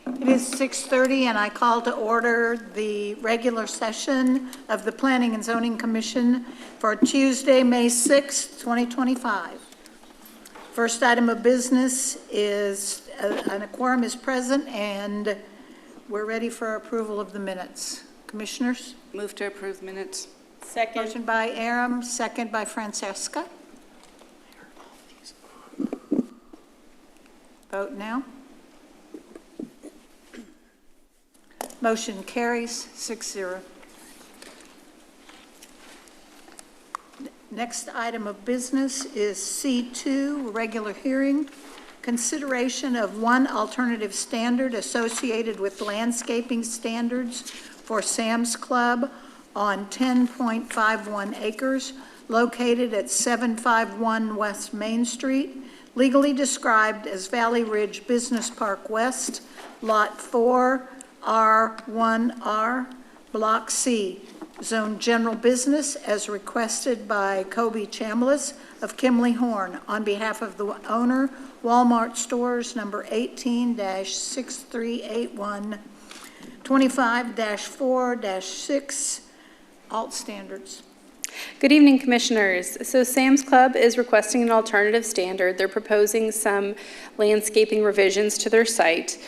It is 6:30 and I call to order the regular session of the Planning and Zoning Commission for Tuesday, May 6th, 2025. First item of business is a quorum is present and we're ready for approval of the minutes. Commissioners? Move to approve minutes. Second. Motion by Aram, second by Francesca. Vote now. Motion carries 6-0. Next item of business is C2, regular hearing. Consideration of one alternative standard associated with landscaping standards for Sam's Club on 10.51 acres located at 751 West Main Street, legally described as Valley Ridge Business Park West, Lot 4, R1R, Block C, Zone General Business, as requested by Kobe Chambliss of Kimley Horn on behalf of the owner, Walmart Stores, number 18-6381, 25-4-6, alt standards. Good evening, Commissioners. So Sam's Club is requesting an alternative standard. They're proposing some landscaping revisions to their site.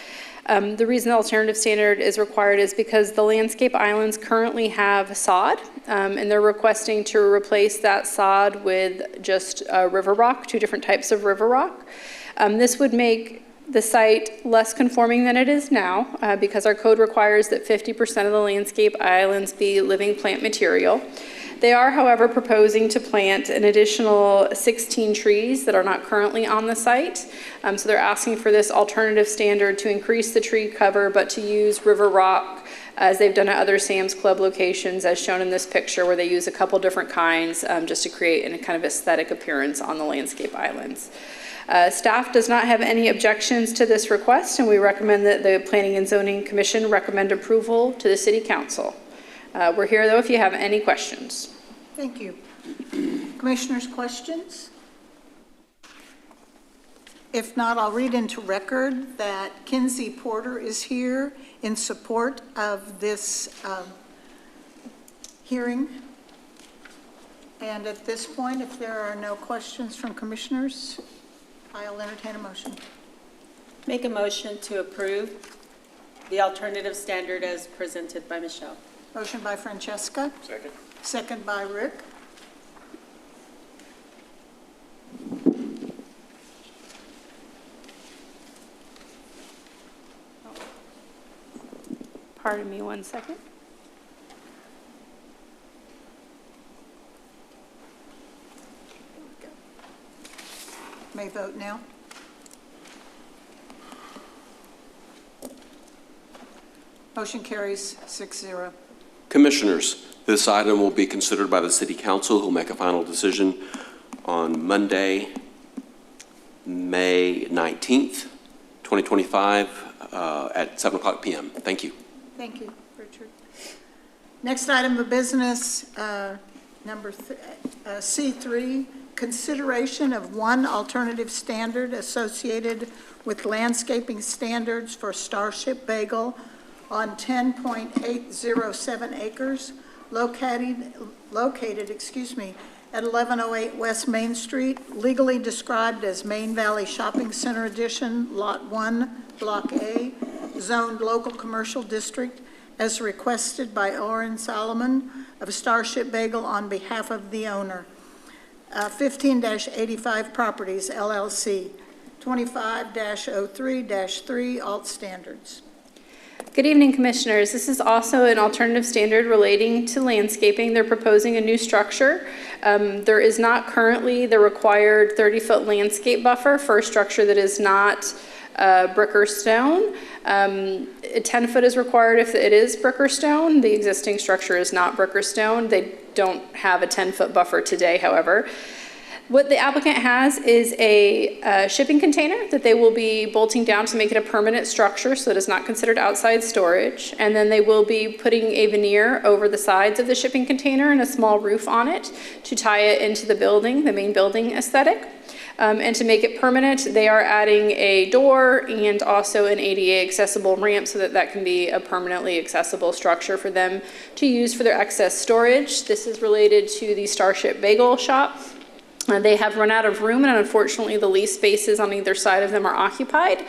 The reason the alternative standard is required is because the landscape islands currently have sod, and they're requesting to replace that sod with just river rock, two different types of river rock. This would make the site less conforming than it is now because our code requires that 50% of the landscape islands be living plant material. They are, however, proposing to plant an additional 16 trees that are not currently on the site. So they're asking for this alternative standard to increase the tree cover, but to use river rock as they've done at other Sam's Club locations, as shown in this picture, where they use a couple different kinds just to create a kind of aesthetic appearance on the landscape islands. Staff does not have any objections to this request, and we recommend that the Planning and Zoning Commission recommend approval to the City Council. We're here, though, if you have any questions. Thank you. Commissioners, questions? If not, I'll read into record that Kinsey Porter is here in support of this hearing. And at this point, if there are no questions from commissioners, I'll entertain a motion. Make a motion to approve the alternative standard as presented by Michelle. Motion by Francesca. Second. Second by Rick. Pardon me 1 second. May vote now. Motion carries 6-0. Commissioners, this item will be considered by the City Council, who will make a final decision on Monday, May 19th, 2025, at 7:00 p.m. Thank you. Thank you, Richard. Next item of business, C3, consideration of one alternative standard associated with landscaping standards for Starship Bagel on 10.807 acres located at 1108 West Main Street, legally described as Main Valley Shopping Center Edition, Lot 1, Block A, zoned local commercial district, as requested by Oren Solomon of Starship Bagel on behalf of the owner. 15-85 Properties, LLC, 25-03-3, alt standards. Good evening, Commissioners. This is also an alternative standard relating to landscaping. They're proposing a new structure. There is not currently the required 30-foot landscape buffer for a structure that is not brick or stone. 10 foot is required if it is brick or stone. The existing structure is not brick or stone. They don't have a 10-foot buffer today, however. What the applicant has is a shipping container that they will be bolting down to make it a permanent structure, so it is not considered outside storage. And then they will be putting a veneer over the sides of the shipping container and a small roof on it to tie it into the building, the main building aesthetic. And to make it permanent, they are adding a door and also an ADA accessible ramp so that that can be a permanently accessible structure for them to use for their excess storage. This is related to the Starship Bagel Shop. They have run out of room, and unfortunately the lease spaces on either side of them are occupied.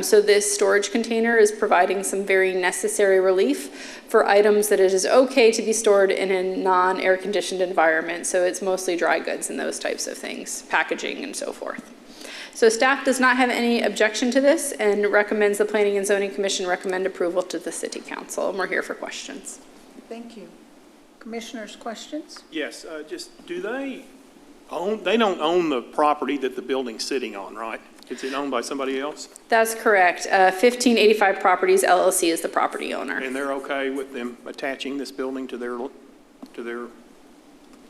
So this storage container is providing some very necessary relief for items that it is okay to be stored in a non-air conditioned environment. So it's mostly dry goods and those types of things, packaging and so forth. So staff does not have any objection to this and recommends the Planning and Zoning Commission recommend approval to the City Council. And we're here for questions. Thank you. Commissioners, questions? Yes, just do they don't own the property that the building's sitting on, right? Is it owned by somebody else? That's correct. 1585 Properties LLC is the property owner. And they're okay with them attaching this building to their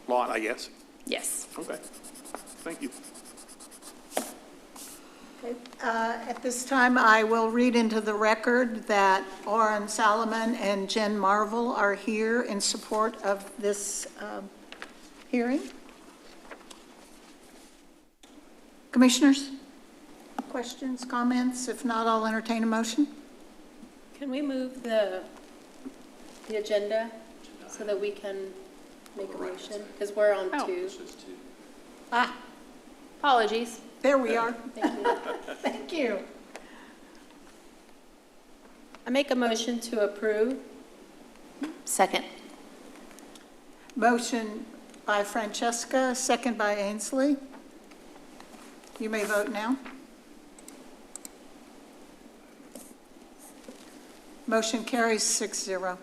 lot, I guess? Yes. Okay, thank you. Okay. At this time, I will read into the record that Oren Salomon and Jen Marvel are here in support of this hearing. Commissioners, questions, comments? If not, I'll entertain a motion. Can we move the agenda so that we can make a motion? Because we're on Oh. 2. Ah, Apologies. there we are. Thank you. Thank you. I make a motion to approve. Second. Motion by Francesca, second by Ainsley. You may vote now. Motion carries 6-0.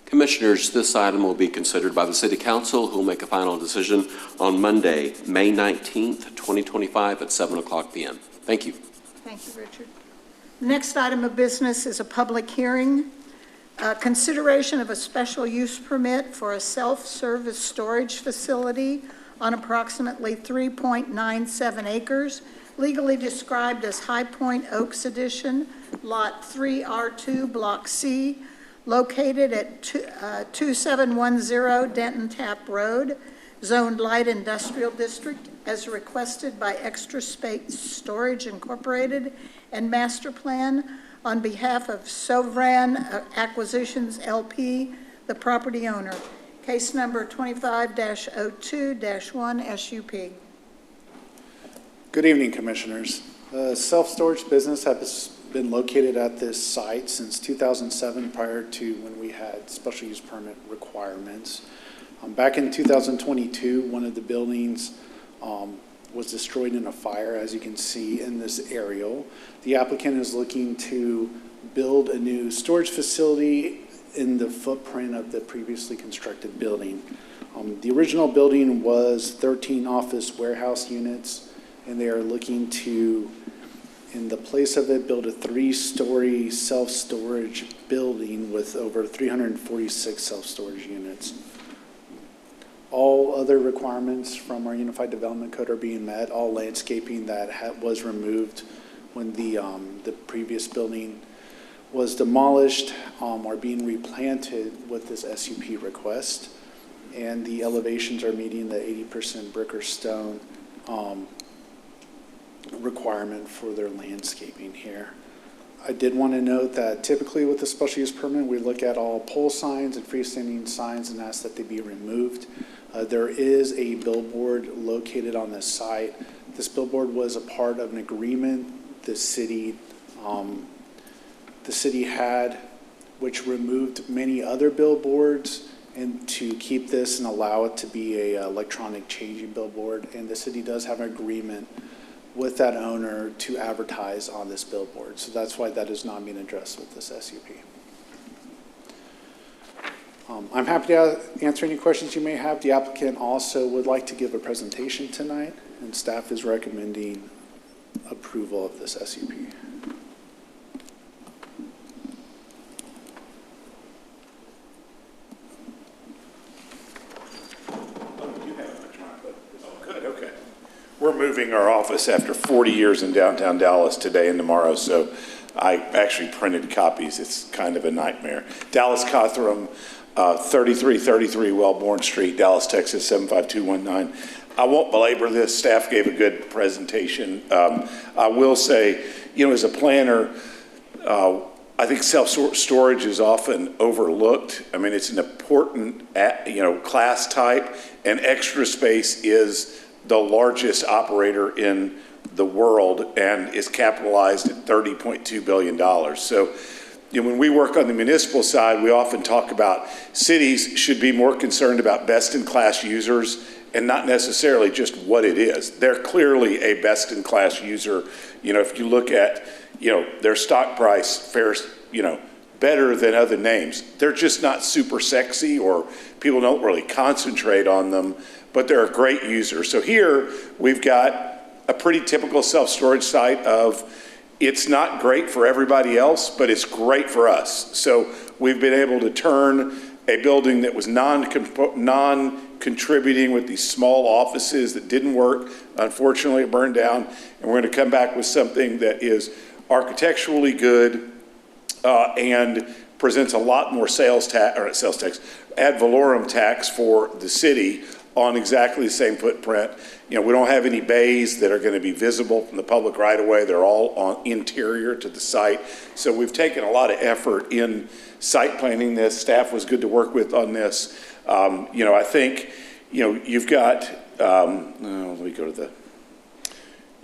Commissioners, this item will be considered by the City Council, who will make a final decision on Monday, May 19th, 2025 at 7 o'clock p.m. Thank you. Thank you, Richard. The next item of business is a public hearing. Consideration of a special use permit for a self-service storage facility on approximately 3.97 acres, legally described as High Point Oaks Edition, Lot 3R2, Block C, located at 2710 Denton Tap Road, zoned Light Industrial District, as requested by Extra Space Storage Incorporated and Master Plan on behalf of Sovran Acquisitions LP, the property owner. Case number 25-02-1 SUP. Good evening, Commissioners. The self-storage business has been located at this site since 2007, prior to when we had special use permit requirements. Back in 2022, one of the buildings was destroyed in a fire, as you can see in this aerial. The applicant is looking to build a new storage facility in the footprint of the previously constructed building. The original building was 13 office warehouse units, and they are looking to, in the place of it, build a 3-story self-storage building with over 346 self-storage units. All other requirements from our Unified Development Code are being met. All landscaping that was removed when the previous building was demolished are being replanted with this SUP request. And the elevations are meeting the 80% brick or stone requirement for their landscaping here. I did want to note that typically with the special use permit, we look at all pole signs and freestanding signs and ask that they be removed. There is a billboard located on this site. This billboard was a part of an agreement the city had, which removed many other billboards and to keep this and allow it to be a electronic changing billboard. And the city does have an agreement with that owner to advertise on this billboard. So that's why that is not being addressed with this SUP. I'm happy to answer any questions you may have. The applicant also would like to give a presentation tonight, and staff is recommending approval of this SUP. Good, okay. We're moving our office after 40 years in downtown Dallas today and tomorrow, so I actually printed copies. It's kind of a nightmare. Dallas Cothram, 3333 Wellborn Street, Dallas, Texas, 75219. I won't belabor this. Staff gave a good presentation. I will say, as a planner, I think self-storage is often overlooked. I mean, it's an important, class type, and Extra Space is the largest operator in the world and is capitalized at $30.2 billion. So, when we work on the municipal side, we often talk about cities should be more concerned about best-in-class users and not necessarily just what it is. They're clearly a best-in-class user. If you look at, their stock price fares, better than other names. They're just not super sexy, or people don't really concentrate on them, but they're a great user. So here we've got a pretty typical self-storage site of, it's not great for everybody else, but it's great for us. So we've been able to turn a building that was non-contributing with these small offices that didn't work. Unfortunately, it burned down, and we're going to come back with something that is architecturally good and presents a lot more ad valorem tax for the city on exactly the same footprint. We don't have any bays that are going to be visible from the public right away. They're all on interior to the site. So we've taken a lot of effort in site planning this. Staff was good to work with on this. I think, you've got, let me go to the,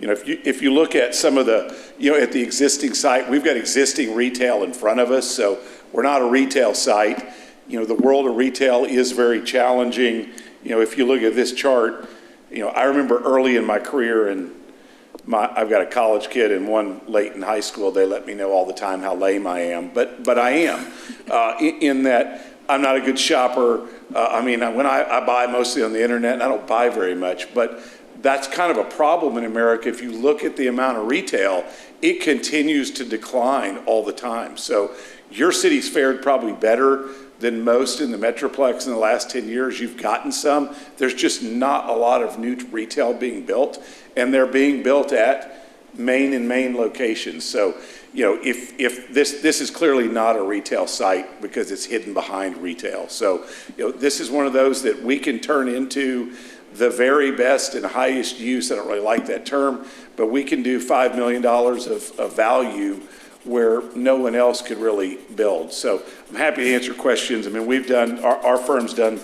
if you look at some of the, at the existing site, we've got existing retail in front of us. So we're not a retail site. The world of retail is very challenging. If you look at this chart, I remember early in my career, and I've got a college kid and one late in high school. They let me know all the time how lame I am, but I am in that I'm not a good shopper. When I buy mostly on the internet, and I don't buy very much, but that's kind of a problem in America. If you look at the amount of retail, it continues to decline all the time. So your city's fared probably better than most in the Metroplex in the last 10 years. You've gotten some. There's just not a lot of new retail being built, and they're being built at main locations. So, if this is clearly not a retail site because it's hidden behind retail. So, this is one of those that we can turn into the very best and highest use. I don't really like that term, but we can do $5 million of value where no one else could really build. So I'm happy to answer questions. Our firm's done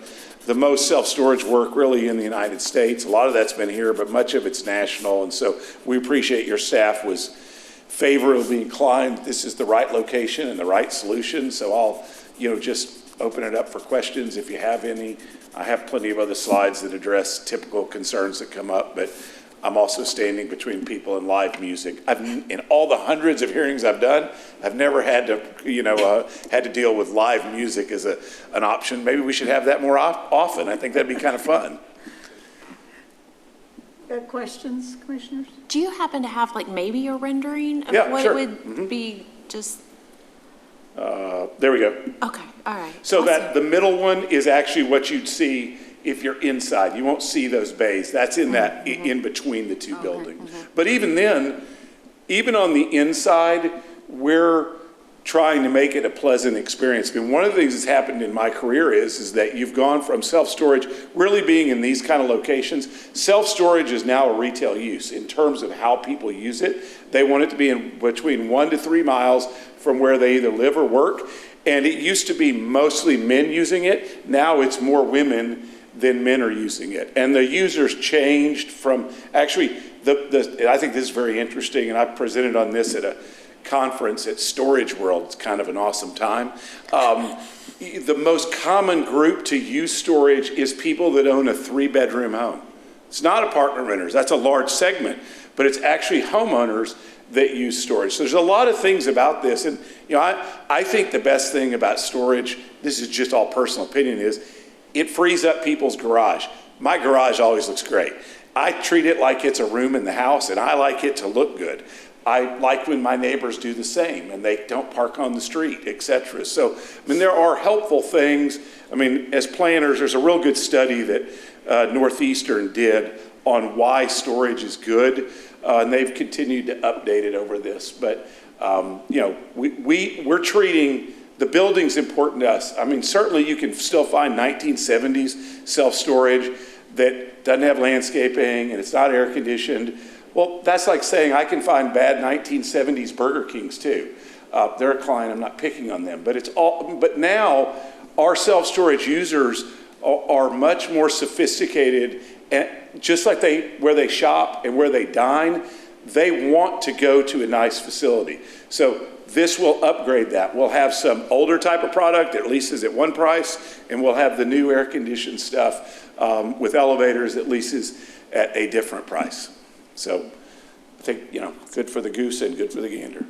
the most self-storage work really in the United States. A lot of that's been here, but much of it's national. And so we appreciate your staff was favorably inclined. This is the right location and the right solution. So I'll, just open it up for questions if you have any. I have plenty of other slides that address typical concerns that come up, but I'm also standing between people and live music. In all the hundreds of hearings I've done, I've never had to, had to deal with live music as an option. Maybe we should have that more often. I think that'd be kind of fun. Got questions, commissioners? Do you happen to have maybe a rendering of Yeah, what sure. it would be just? There we go. Okay, all right. So Awesome. that the middle one is actually what you'd see if you're inside. You won't see those bays. That's in that in between the two buildings. But even then, even on the inside, we're trying to make it a pleasant experience. One of the things that's happened in my career is that you've gone from self-storage really being in these kind of locations. Self-storage is now a retail use in terms of how people use it. They want it to be in between 1 to 3 miles from where they either live or work. And it used to be mostly men using it. Now it's more women than men are using it. And the users changed from, actually, I think this is very interesting, and I presented on this at a conference at Storage World. It's kind of an awesome time. The most common group to use storage is people that own a 3-bedroom home. It's not apartment renters. That's a large segment, but it's actually homeowners that use storage. So there's a lot of things about this. And I think the best thing about storage, this is just all personal opinion, is it frees up people's garage. My garage always looks great. I treat it like it's a room in the house, and I like it to look good. I like when my neighbors do the same and they don't park on the street, et cetera. So, there are helpful things. As planners, there's a real good study that Northeastern did on why storage is good, and they've continued to update it over this. But, we're treating the building's important to us. Certainly you can still find 1970s self-storage. that doesn't have landscaping and it's not air conditioned, well, that's like saying I can find bad 1970s Burger Kings too. They're a client, I'm not picking on them, but now our self-storage users are much more sophisticated, and just like where they shop and where they dine, they want to go to a nice facility. So this will upgrade that. We'll have some older type of product that leases at one price, and we'll have the new air-conditioned stuff with elevators that leases at a different price. So I think, good for the goose and good for the gander.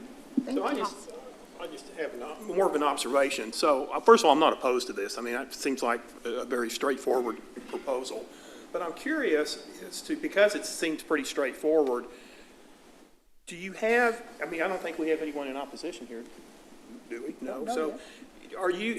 So I just have more of an observation. So first of all, I'm not opposed to this. I mean, it seems like a very straightforward proposal. But I'm curious as to, because it seems pretty straightforward, do you have, I mean, I don't think we have anyone in opposition here, do we? No. So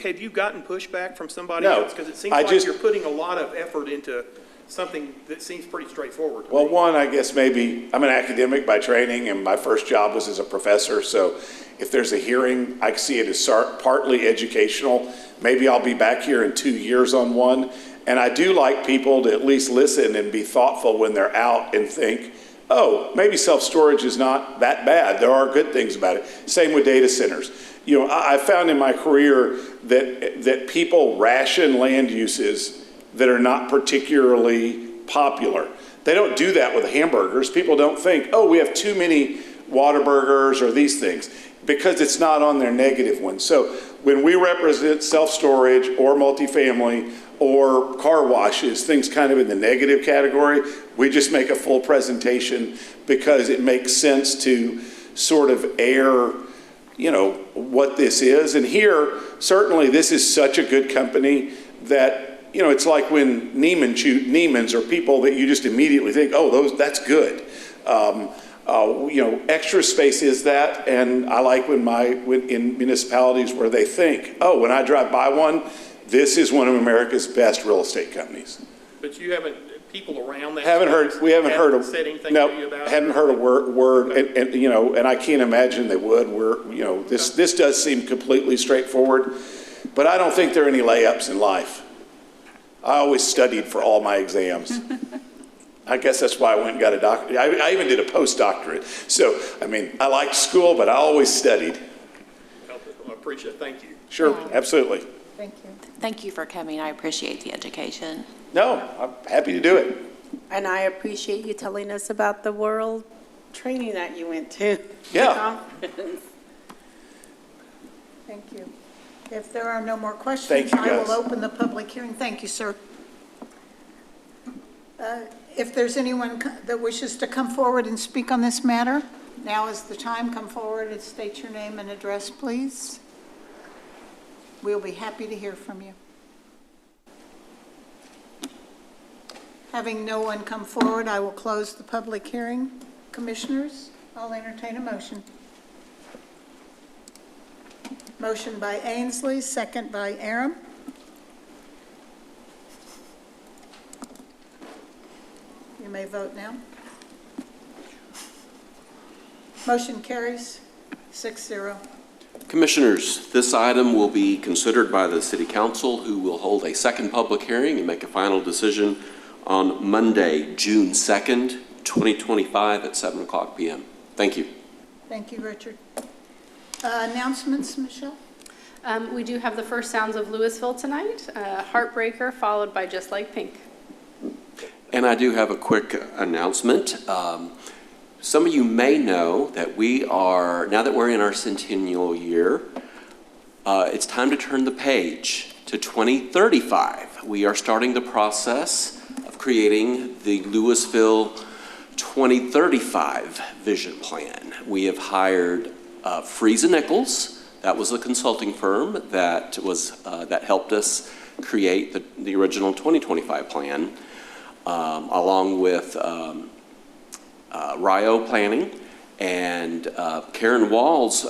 have you gotten pushback from somebody else? Because it seems like you're putting a lot of effort into something that seems pretty straightforward to me. Well, one, I guess maybe I'm an academic by training, and my first job was as a professor. So if there's a hearing, I see it as partly educational. Maybe I'll be back here in 2 years on one. And I do like people to at least listen and be thoughtful when they're out and think, oh, maybe self-storage is not that bad. There are good things about it. Same with data centers. I found in my career that people ration land uses that are not particularly popular. They don't do that with hamburgers. People don't think, oh, we have too many Whataburgers or these things, because it's not on their negative one. So when we represent self-storage or multifamily or car washes, things kind of in the negative category, we just make a full presentation because it makes sense to sort of air, what this is. And here, certainly this is such a good company that, it's like when Neiman's are people that you just immediately think, oh, that's good. Extra space is that, and I like when in municipalities where they think, oh, when I drive by one, this is one of America's best real estate companies. But you haven't, people around that. We haven't heard said anything to you about it? Hadn't heard a word, and I can't imagine they would. This does seem completely straightforward, but I don't think there are any layups in life. I always studied for all my exams. I guess that's why I went and got a doctorate. I even did a postdoctorate. So, I liked school, but I always studied. I appreciate it. Thank you. Sure, absolutely. Thank you. thank you for coming. I appreciate the education. No, I'm happy to do it. And I appreciate you telling us about the world training that you went to. Yeah. Conference. Thank you. If there are no more questions, Thank you, I will guys. open the public hearing. Thank you, sir. If there's anyone that wishes to come forward and speak on this matter, now is the time. Come forward and state your name and address, please. We'll be happy to hear from you. Having no one come forward, I will close the public hearing. Commissioners, I'll entertain a motion. Motion by Ainsley, second by Aram. You may vote now. Motion carries 6-0. Commissioners, this item will be considered by the City Council, who will hold a second public hearing and make a final decision on Monday, June 2nd, 2025 at 7:00 p.m. Thank you. Thank you, Richard. Announcements, Michelle? We do have the first sounds of Lewisville tonight, Heartbreaker, followed by Just Like Pink. And I do have a quick announcement. Some of you may know that now that we're in our centennial year, it's time to turn the page to 2035. We are starting the process of creating the Lewisville 2035 vision plan. We have hired Freeze & Nichols. That was the consulting firm that helped us create the original 2025 plan, along with Rio Planning, and Karen Walls,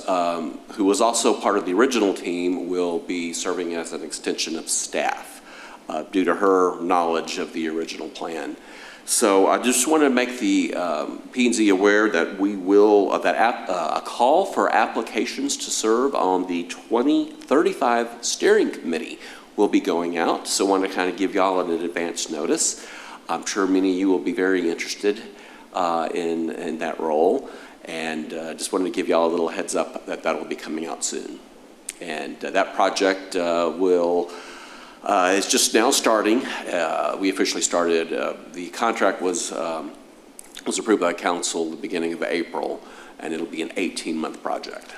who was also part of the original team, will be serving as an extension of staff due to her knowledge of the original plan. So I just want to make the P&Z aware that we will, a call for applications to serve on the 2035 steering committee will be going out. So I want to kind of give y'all an advance notice. I'm sure many of you will be very interested in that role. And just wanted to give you all a little heads up that that will be coming out soon. And that project is just now starting. We officially started, the contract was approved by council the beginning of April, and it'll be an 18-month project.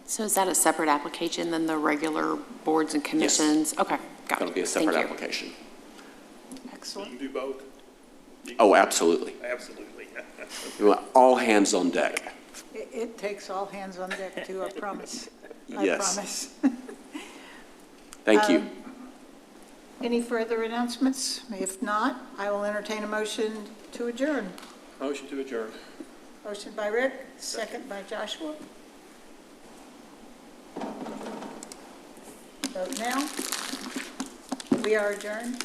So is that a separate application than the regular boards and commissions? Yes. Okay, got it. That'll be a separate application. You Excellent. can do both? Oh, absolutely. Absolutely. We want all hands on deck. It takes all hands on deck too, I promise. Yes. I promise. Thank you. Any further announcements? If not, I will entertain a motion to adjourn. Motion to adjourn. Motion by Rick, second by Joshua. Vote now. We are adjourned.